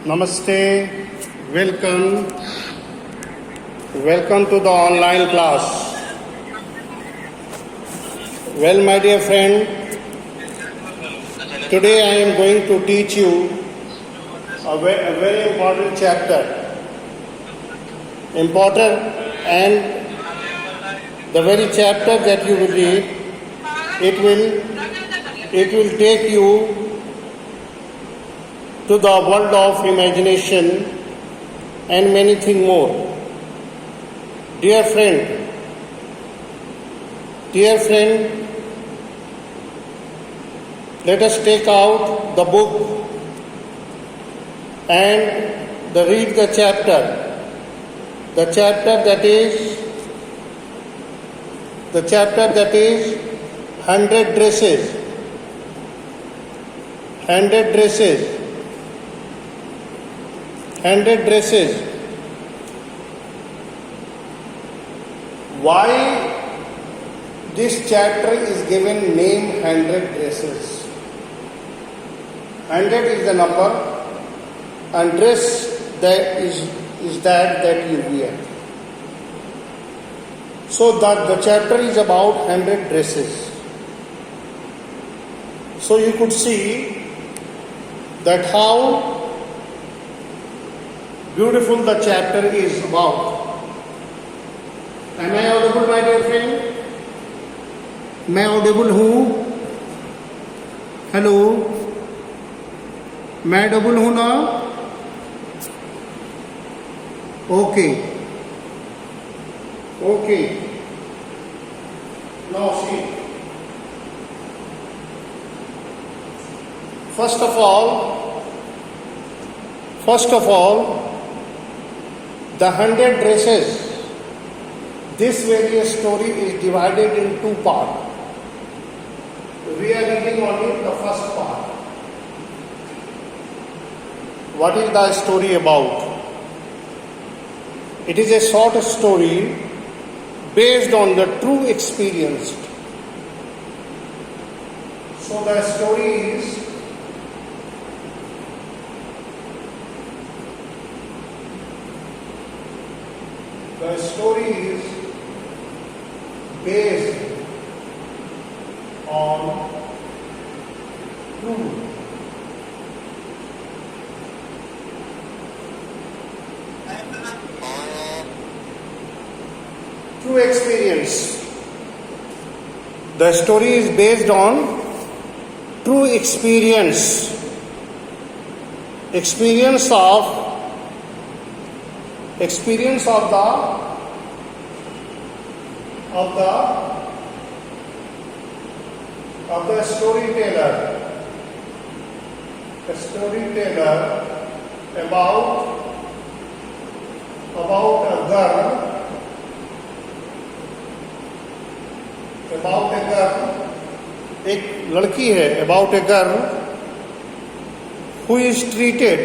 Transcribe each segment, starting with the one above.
Namaste, welcome, welcome to the online class. Well, my dear friend, today I am going to teach you a very important chapter. Important, and the very chapter that you will read, it will take you to the world of imagination and many things more. Dear friend, let us take out the book and read the chapter. The chapter that is 100 dresses. 100 dresses. 100 dresses. Why this chapter is given name 100 dresses? 100 is the number, and dress that is that you wear. So that the chapter is about 100 dresses. So you could see that how beautiful the chapter is about. Am I audible, my dear friend? मैं audible हूँ? Hello, मैं audible हूँ ना? Okay. Now see. First of all, the 100 dresses. This various story is divided in two parts. We are reading only the first part. What is the story about? It is a short story based on the true experience. So the story is based on true experience. The story is based on true experience of the storyteller about a girl एक लड़की है, about a girl who is treated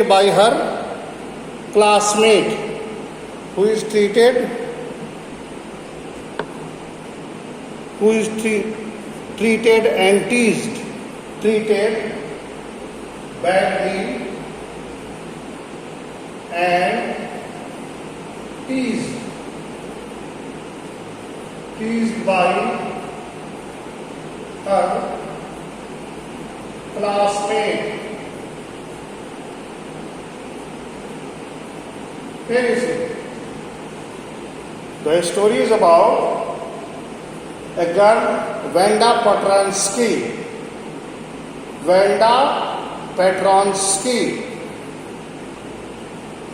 by her classmate, treated and teased, badly and teased by her classmate. Here you see. The story is about a girl, Vanda Petronsky.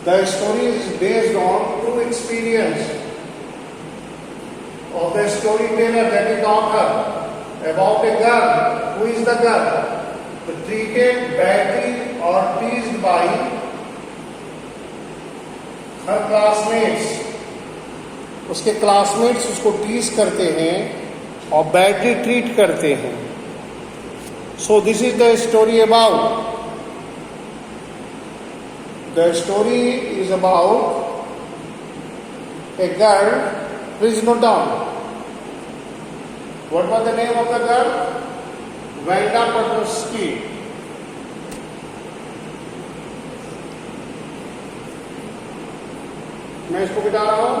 The story is based on true experience of the storyteller, that is the author, about a girl. Who is the girl? Treated badly or teased by her classmates. उसके classmates उसको tease करते हैं और badly treat करते हैं. So this is the story about. The story is about a girl. Please note down. What was the name of the girl? Vanda Petrovsky. मैं इसको बिता रहा हूं.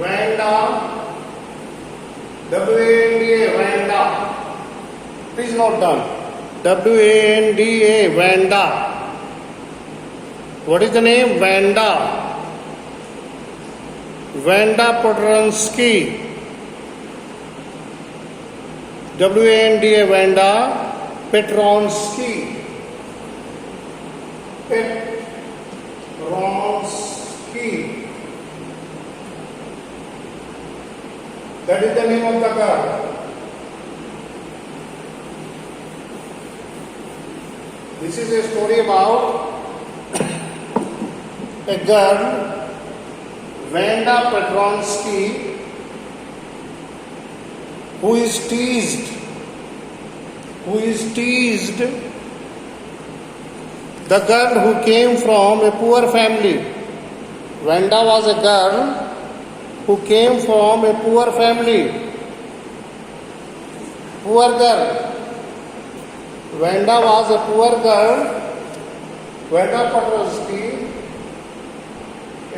Vanda, W-A-N-D-A, Vanda. Please note down. W-A-N-D-A, Vanda. What is the name? Vanda. Vanda Petronsky. W-A-N-D-A, Vanda Petronsky. Petronsky. That is the name of the girl. This is a story about a girl, Vanda Petronsky, who is teased the girl who came from a poor family. Vanda was a girl who came from a poor family. Poor girl. Vanda was a poor girl. Vanda Petronsky,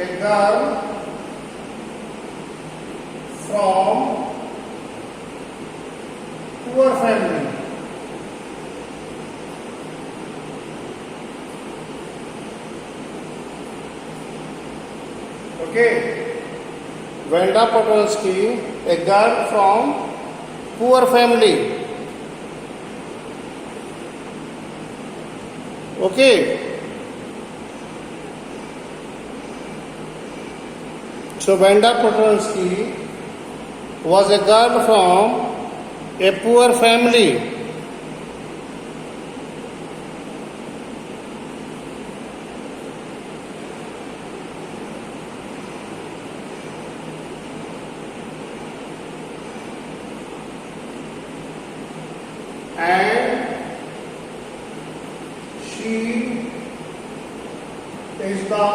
a girl from poor family. Okay. Vanda Petronsky, a girl from poor family. Okay. So Vanda Petronsky was a girl from a poor family. And she is the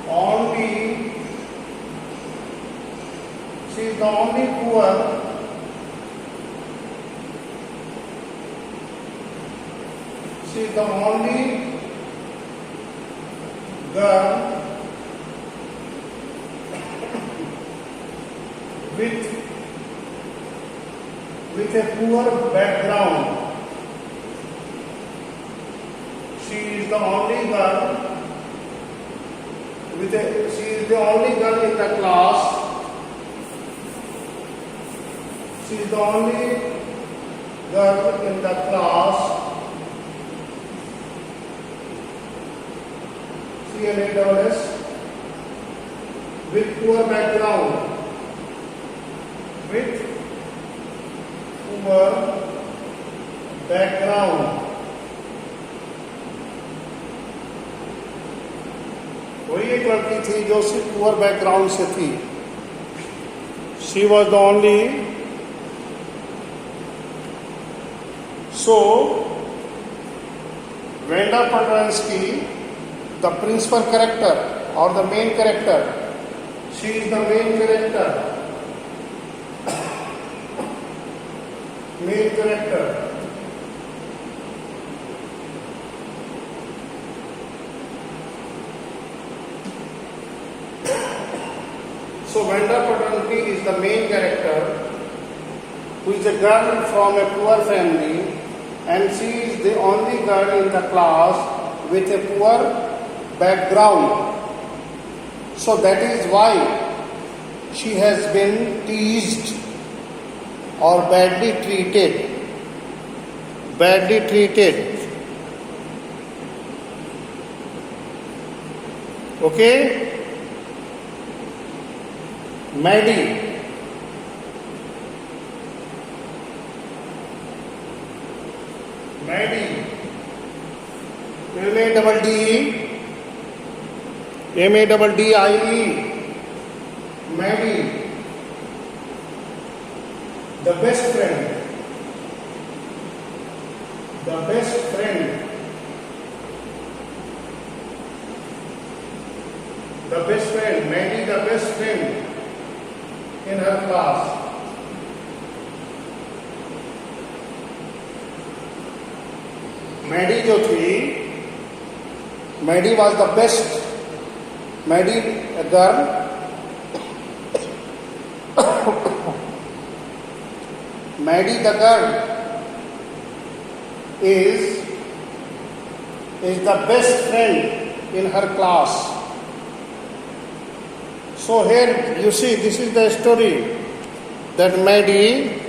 only poor she is the only girl with a poor background. She is the only girl she is the only girl in the class. She is the only girl in the class. C-L-A-S-S, with poor background. With poor background. वही एक लड़की थी जो सिर्फ poor background से थी. She was the only. So Vanda Petronsky, the principal character or the main character, she is the main character. Main character. So Vanda Petronsky is the main character, who is a girl from a poor family, and she is the only girl in the class with a poor background. So that is why she has been teased or badly treated. Okay? Maddie. M-A-D-D-E, Maddie, Maddie, the best friend, the best friend, the best friend, Maddie, the best friend in her class. Maddie जो थी, Maddie was the best. Maddie, a girl. Maddie, the girl, is the best friend in her class. So here you see, this is the story that Maddie,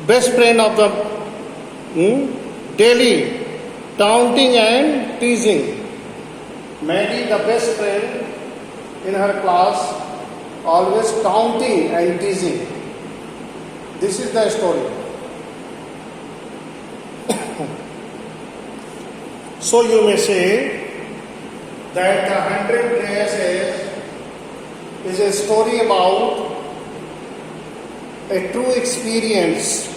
best friend of the daily taunting and teasing. Maddie, the best friend in her class, always taunting and teasing. This is the story. So you may say that the 100 Dresses is a story about a true experience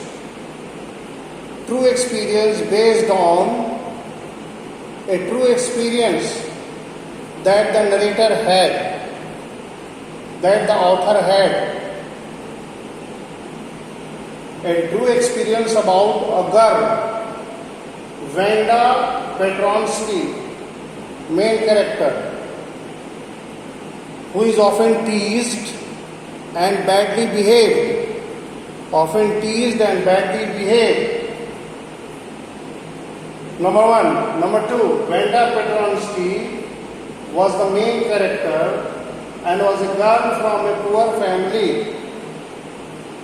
based on a true experience that the narrator had, that the author had. A true experience about a girl, Wanda Petronsky, main character, who is often teased and badly behaved. Often teased and badly behaved. Number one. Number two, Wanda Petronsky was the main character and was a girl from a poor family.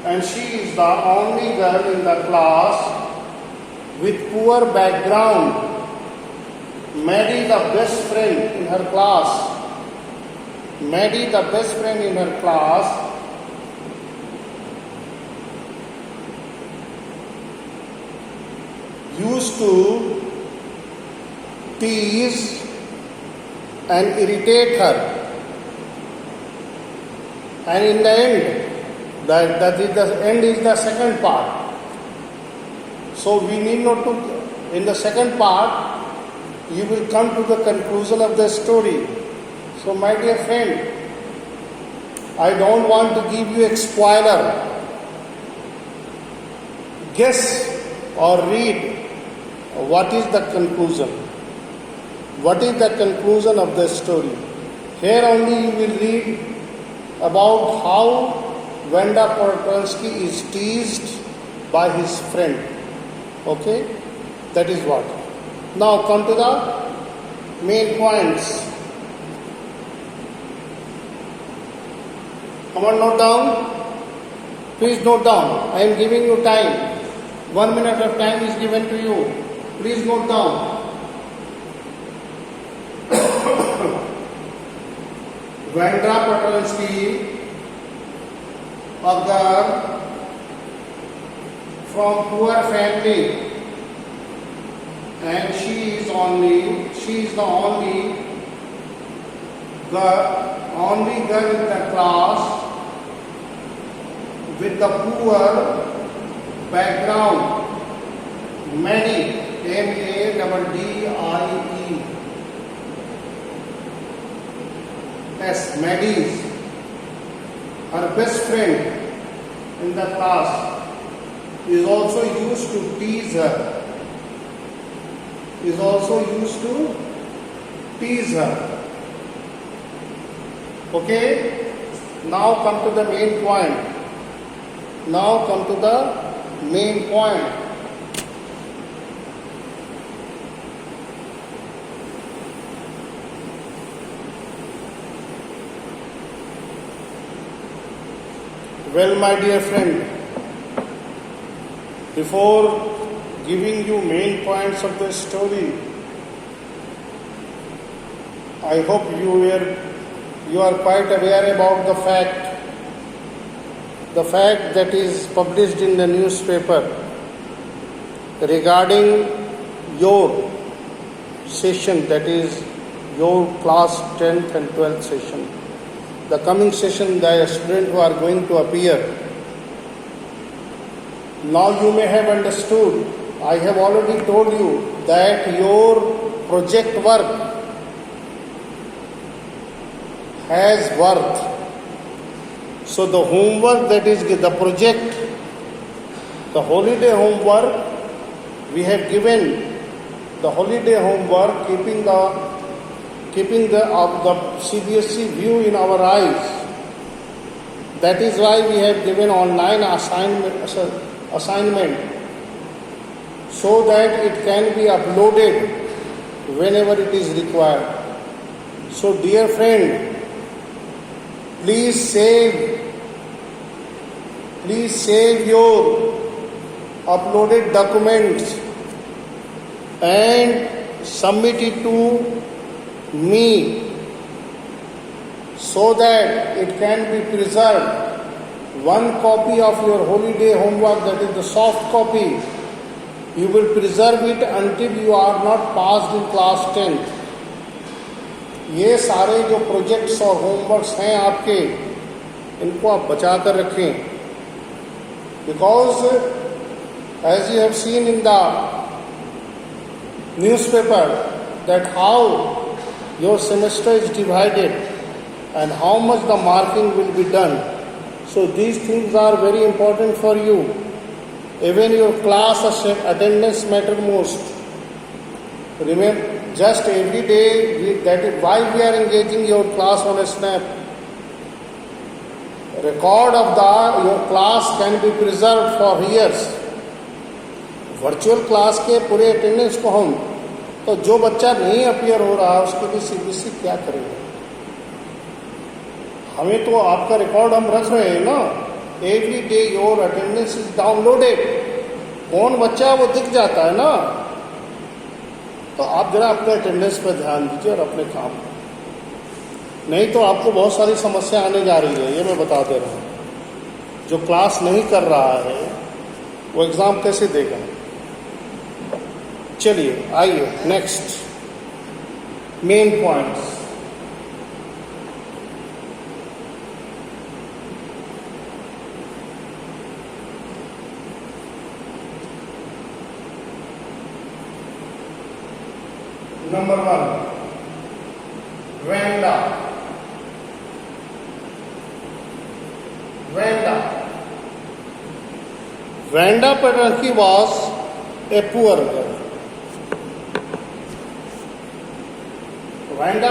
And she is the only girl in the class with poor background. Maddie, the best friend in her class. Maddie, the best friend in her class, used to tease and irritate her. And in the end, that is the end is the second part. So we need not to, in the second part, you will come to the conclusion of the story. So my dear friend, I don't want to give you a spoiler. Guess or read what is the conclusion. What is the conclusion of the story? Here only you will read about how Wanda Petronsky is teased by his friend. Okay? That is what. Now come to the main points. Come on, note down. Please note down. I am giving you time. 1 minute of time is given to you. Please note down. Wanda Petronsky, a girl from poor family, and she is the only girl in the class with the poor background. Maddie, Maddie. Yes, Maddie, her best friend in the class, is also used to tease her. Okay? Now come to the main point. Well, my dear friend, before giving you main points of the story, I hope you are quite aware about the fact that is published in the newspaper regarding your session, that is your class 10th and 12th session. The coming session, the students who are going to appear. Now you may have understood, I have already told you that your project work has worth. So the homework that is the project, the holiday homework, we have given the holiday homework keeping the CBSE view in our eyes. That is why we have given online assignment so that it can be uploaded whenever it is required. So dear friend, please save your uploaded documents and submit it to me so that it can be preserved. One copy of your holiday homework, that is the soft copy, you will preserve it until you are not passed in class 10th. ये सारे जो projects और homeworks हैं आपके, इनको आप बचा कर रखें. Because as you have seen in the newspaper that how your semester is divided and how much the marking will be done. So these things are very important for you. Even your class attendance matter most. Remember, just every day, that is why we are engaging your class on a snap. Record of your class can be preserved for years. Virtual class के पूरे attendance को हम, तो जो बच्चा नहीं appear हो रहा उसके लिए सीबीएसई क्या करेगा? हमें तो आपका रिकॉर्ड हम रख रहे हैं ना. Every day your attendance is downloaded. कौन बच्चा वो दिख जाता है ना. तो आप जरा अपने अटेंडेंस पर ध्यान दीजिए और अपने काम, नहीं तो आपको बहुत सारी समस्या आने जा रही है, ये मैं बता दे रहा हूँ. जो क्लास नहीं कर रहा है वो एग्जाम कैसे देगा? चलिए आइए next main points. Number 1, Vanda. Vanda Patanki was a poor girl. Vanda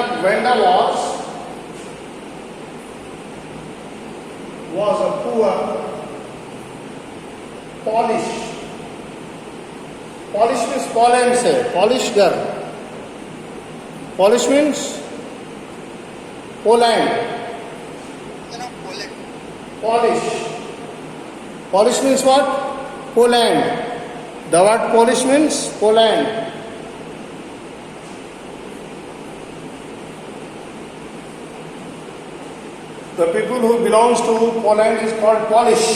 was a poor, Polish means Poland से, Polish girl. Polish means Poland. Polish means what? Poland. The word Polish means Poland. The people who belongs to Poland is called Polish.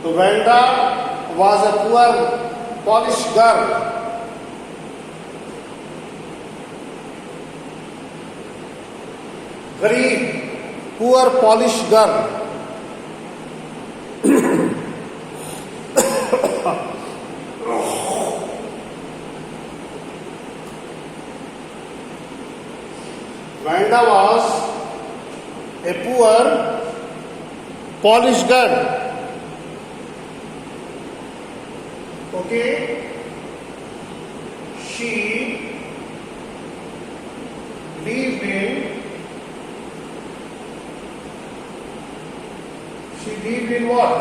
So Vanda was a poor Polish girl. Gharib, poor Polish girl. Vanda was a poor Polish girl. Okay? She lived in what?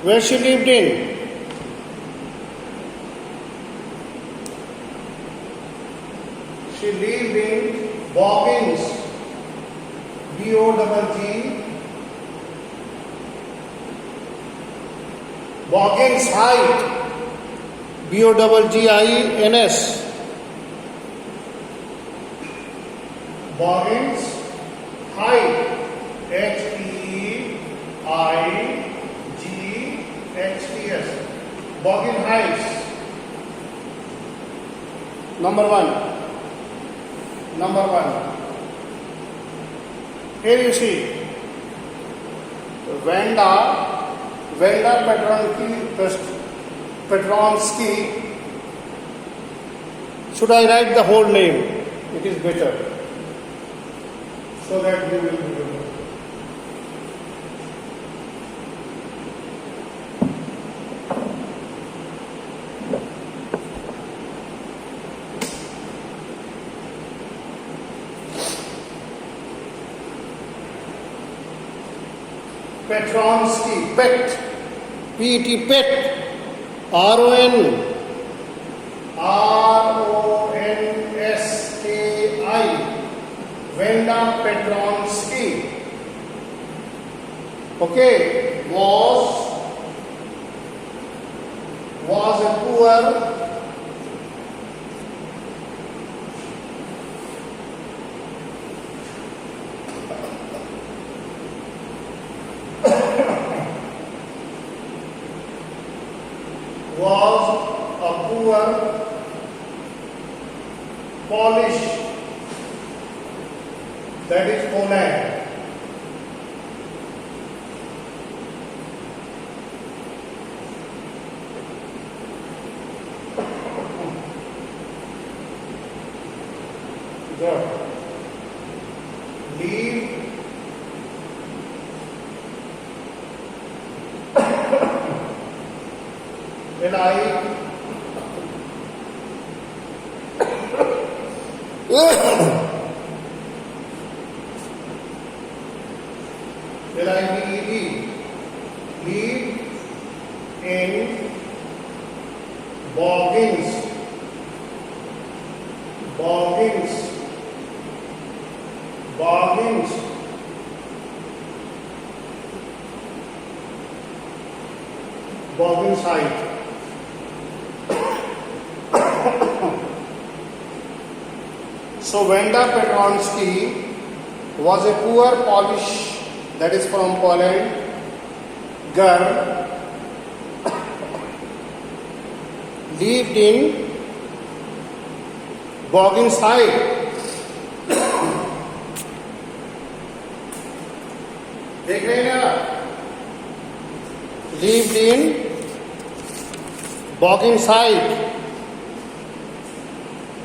Where she lived in? She lived in Boggins. B-O-G-G. Boggins Height. B-O-G-G-I-N-S. Boggins Height. H-E-I-G-H-T-S. Boggin Heights. Number one. Here you see Vanda Petronsky. Should I write the whole name? It is better, so that you will remember. Petronsky, PET, P-E-T, PET, R-O-N-S-K-I, Vanda Petronsky, okay, was a poor Polish, that is Poland. Good. Leave live in Boggins, Heights. So Vanda Petronsky was a poor Polish, that is from Poland, girl, lived in Boggins Heights. देख रहे हैं ना? Lived in Boggins Heights.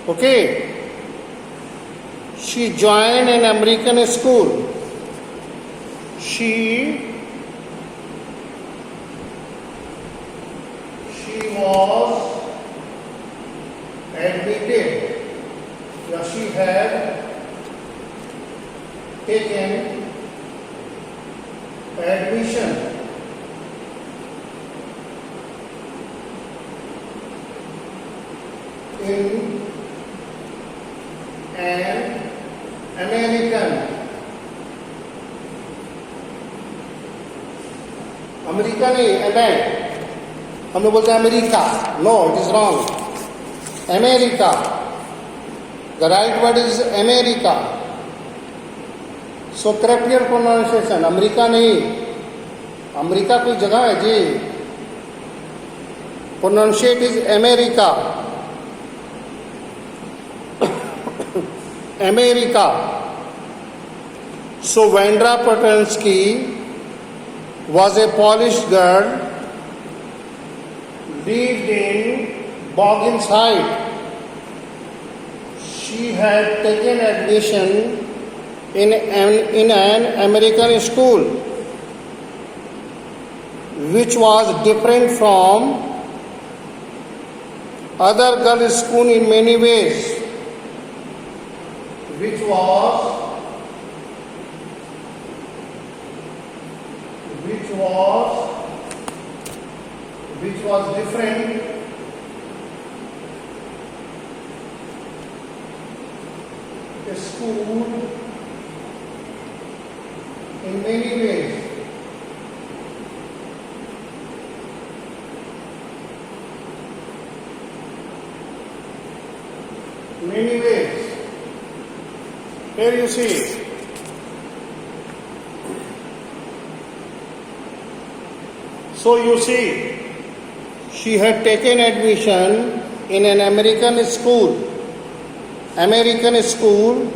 Okay. She joined an American school. She was admitted. She had taken admission in an American नहीं हम लोग बोलते हैं America. No, it is wrong. America, the right word is America. So correct your pronunciation. America नहीं, America कोई जगह है जी. Pronunciate is America. America. So Vanda Petronsky was a Polish girl, lived in Boggins Heights. She had taken admission in an American school, which was different from other girls' school in many ways. Which was different the school in many ways. Here you see. So you see, she had taken admission in an American school, American school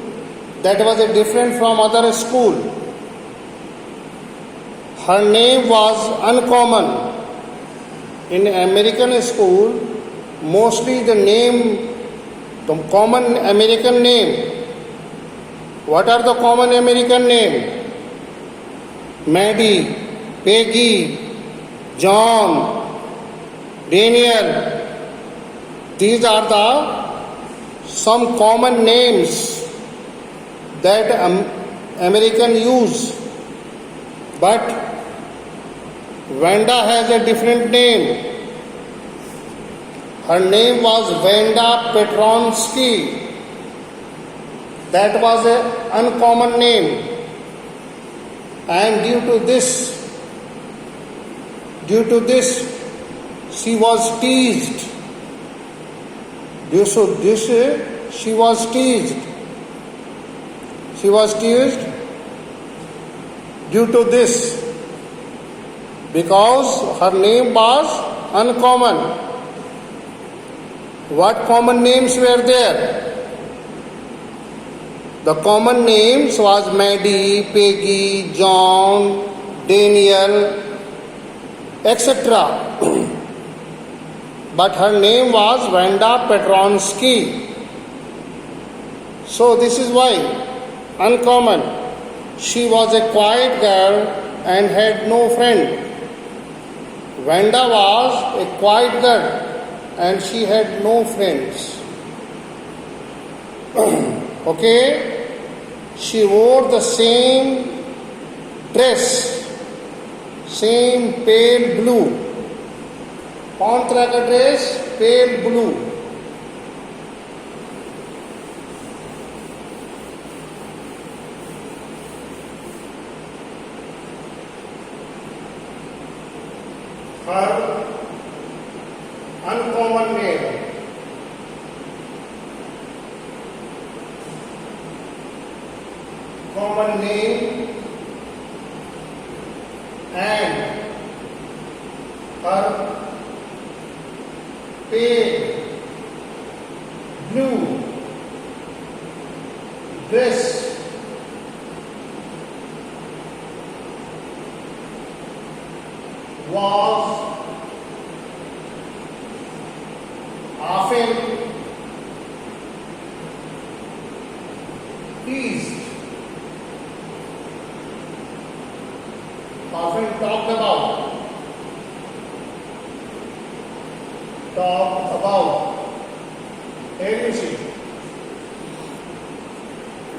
that was different from other school. Her name was uncommon. In American school, mostly the common American name. What are the common American name? Maddie, Peggy, John, Daniel. These are the some common names that American use. But Vanda has a different name. Her name was Vanda Petronsky. That was an uncommon name. And due to this, she was teased. She was teased. She was teased due to this because her name was uncommon. What common names were there? The common names was Maddie, Peggy, John, Daniel, etc. But her name was Vanda Petronsky. So this is why uncommon. She was a quiet girl and had no friend. Vanda was a quiet girl and she had no friends. Okay? She wore the same dress, same pale blue. कौन तरह का dress? Pale blue. Her uncommon name. Common name and her pale blue dress was often teased, often talked about. Here you see.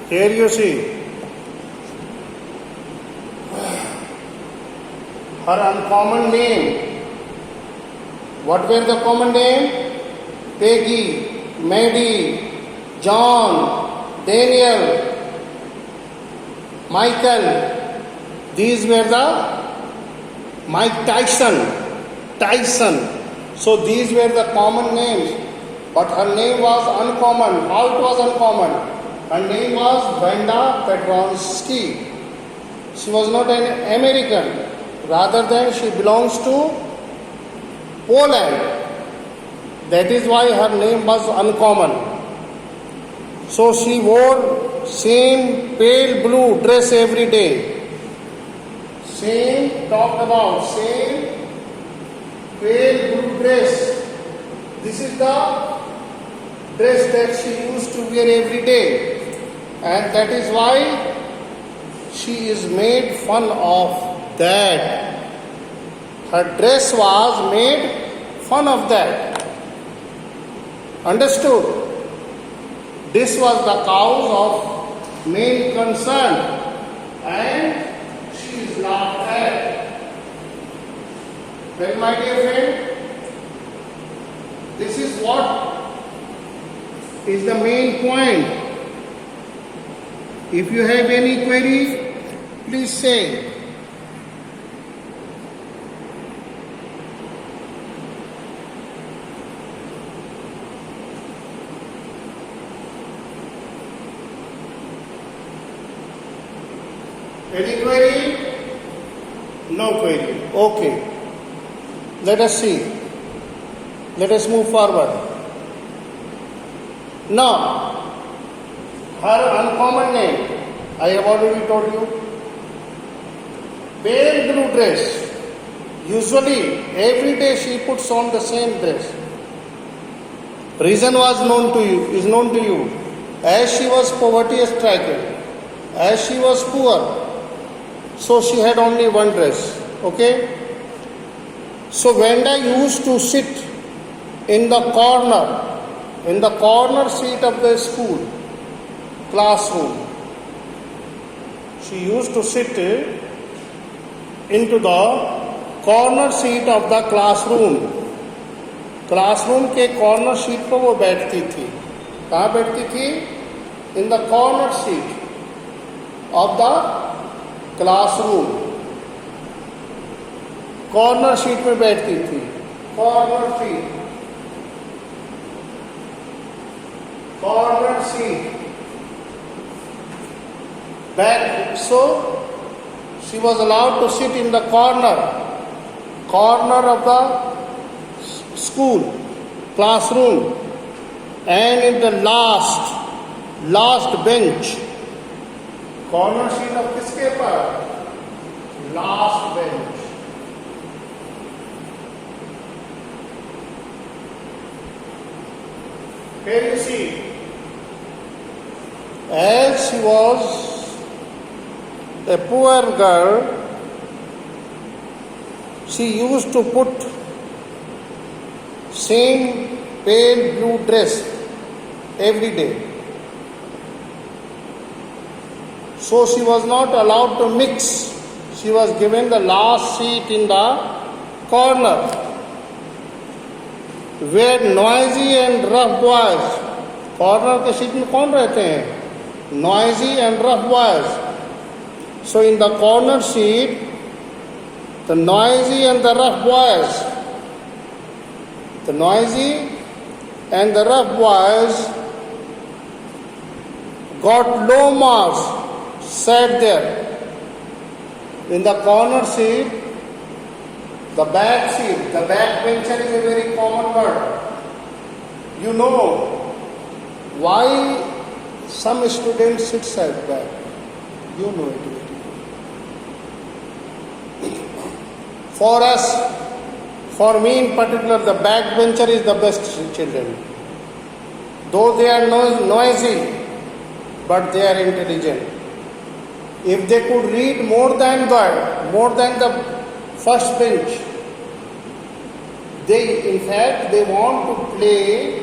Here you see. Her uncommon name. What were the common name? Peggy, Maddie, John, Daniel, Michael. These were the Mike Tyson. So these were the common names. But her name was uncommon. How it was uncommon? Her name was Vanda Petronsky. She was not an American. Rather than she belongs to Poland. That is why her name was uncommon. So she wore same pale blue dress every day. Same talked about, same pale blue dress. This is the dress that she used to wear every day. And that is why she is made fun of that. Her dress was made fun of that. Understood? This was the cause of main concern and she is laughed at. Well, my dear friend, this is what is the main point. If you have any query, please say. Any query? No query. Okay. Let us see. Let us move forward. Now, her uncommon name, I have already told you. Pale blue dress. Usually, every day she puts on the same dress. Reason was known to you, is known to you. As she was poverty stricken, as she was poor, so she had only one dress. Okay? So Vanda used to sit in the corner seat of the school, classroom. She used to sit into the corner seat of the classroom. Classroom के corner seat पर वो बैठती थी. कहाँ बैठती थी? In the corner seat of the classroom. Corner seat में बैठती थी. Corner seat back. So she was allowed to sit in the corner of the school, classroom, and in the last bench. Corner seat of किसके पर? Last bench. Here you see, as she was a poor girl, she used to put same pale blue dress every day. So she was not allowed to mix. She was given the last seat in the corner, where noisy and rough boys. Corner के seat में कौन रहते हैं? Noisy and rough boys. So in the corner seat, the noisy and the rough boys, got low marks, sat there. In the corner seat, the back bencher is a very common word. You know why some students sit at back. You know it. For us, for me in particular, the backbencher is the best children. Though they are noisy, but they are intelligent. If they could read more than the first bench, they want to play